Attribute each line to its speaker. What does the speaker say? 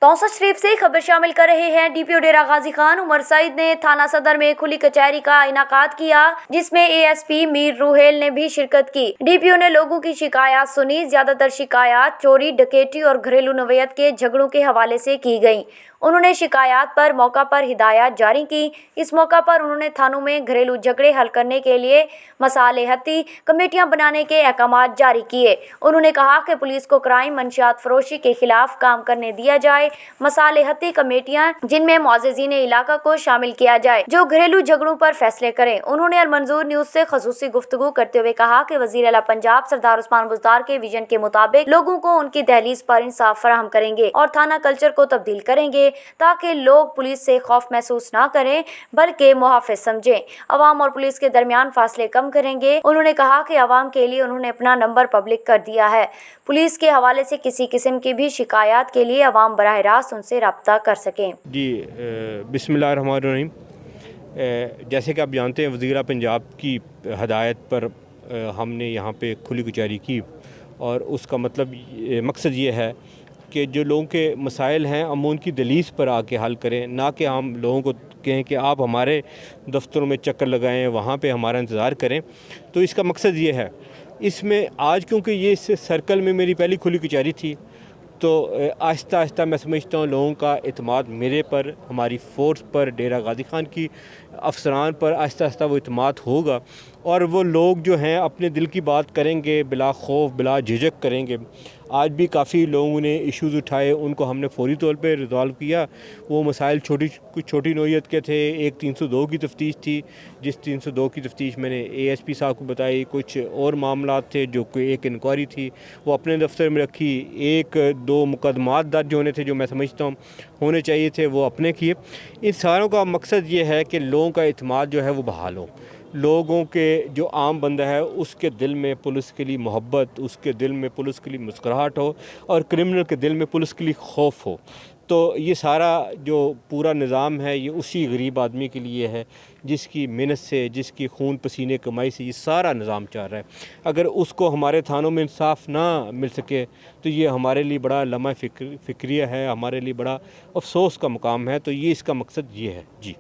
Speaker 1: तौसा शरीफ से खबर शामिल कर रहे हैं। डीपीओ डेरा गाजी खान उमर सईद ने थाना सदर में खुली कचहरी का इनाकाद किया, जिसमें एएसपी मीर रूहेल ने भी शिरकत की। डीपीओ ने लोगों की शिकायत सुनी। ज्यादातर शिकायत चोरी, डकैती और घरेलू नवयत के झगड़ों के हवाले से की गई। उन्होंने शिकायत पर मौका पर हिदायत जारी की। इस मौका पर उन्होंने थानों में घरेलू झगड़े हल करने के लिए मसालेहती कमेटियां बनाने के अहकाम जारी किए। उन्होंने कहा कि पुलिस को क्राइम मंशियात फरोशी के खिलाफ काम करने दिया जाए। मसालेहती कमेटियां जिनमें मुअज़्ज़िज़ीन इलाका को शामिल किया जाए, जो घरेलू झगड़ों पर फैसले करें। उन्होंने अल-मंजूर न्यूज़ से ख़ुसूसी गुफ्तगू करते हुए कहा कि वज़ीर आला पंजाब सरदार उस्मान बुज़दार के विजन के मुताबिक लोगों को उनकी दहलीज पर इंसाफ फराहम करेंगे और थाना कल्चर को तब्दील करेंगे ताकि लोग पुलिस से खौफ महसूस ना करें बल्कि मुहाफ़िज समझें। अवाम और पुलिस के दरमियान फासले कम करेंगे। उन्होंने कहा कि अवाम के लिए उन्होंने अपना नंबर पब्लिक कर दिया है। पुलिस के हवाले से किसी किस्म की भी शिकायत के लिए अवाम बराह रास्त उनसे रब्ता कर सकें।
Speaker 2: जी, बिस्मिल्लाहिर्रहमानिर्रहीम। जैसे कि आप जानते हैं, वज़ीर पंजाब की हदायत पर हमने यहाँ पे खुली कचहरी की और उसका मकसद ये है कि जो लोगों के मसाइल हैं हम उनकी दलील पर आके हल करें, ना कि हम लोगों को कहें कि आप हमारे दफ्तरों में चक्कर लगाएं, वहाँ पे हमारा इंतज़ार करें। तो इसका मकसद ये है। इसमें आज क्योंकि ये इस सर्कल में मेरी पहली खुली कचहरी थी, तो आहिस्ता आहिस्ता मैं समझता हूँ लोगों का इत्मीनान मेरे पर, हमारी फ़ोर्स पर, डेरा गाजी खान की अफसरान पर आहिस्ता आहिस्ता वो इत्मीनान होगा और वो लोग जो हैं अपने दिल की बात करेंगे, बिला खौफ बिला झिझक करेंगे। आज भी काफ़ी लोगों ने इश्यूज़ उठाए, उनको हमने फ़ौरी तौर पे रिज़ॉल्व किया। वो मसाइल कुछ छोटी नौइयत के थे। एक 302 की तफ्तीश थी, जिस 302 की तफ्तीश मैंने एएसपी साहब को बताई। कुछ और मामलात थे जो कोई एक इंक्वायरी थी वो अपने दफ्तर में रखी। एक दो मुकदमात दर्ज होने थे जो मैं समझता हूँ होने चाहिए थे, वो अपने किए। इन सारों का मकसद ये है कि लोगों का इत्मीनान जो है वो बहाल हो। लोगों के जो आम बंदा है उसके दिल में पुलिस के लिए मोहब्बत, उसके दिल में पुलिस के लिए मुस्कुराहट हो और क्रिमिनल के दिल में पुलिस के लिए खौफ हो। तो ये सारा जो पूरा निज़ाम है ये उसी गरीब आदमी के लिए है जिसकी मेहनत से, जिसकी खून पसीने कमाई से ये सारा निज़ाम चल रहा है। अगर उसको हमारे थानों में इंसाफ ना मिल सके तो ये हमारे लिए बड़ा लम्हा फ़िक्रिया है, हमारे लिए बड़ा अफसोस का मुकाम है। तो ये इसका मकसद ये है। जी।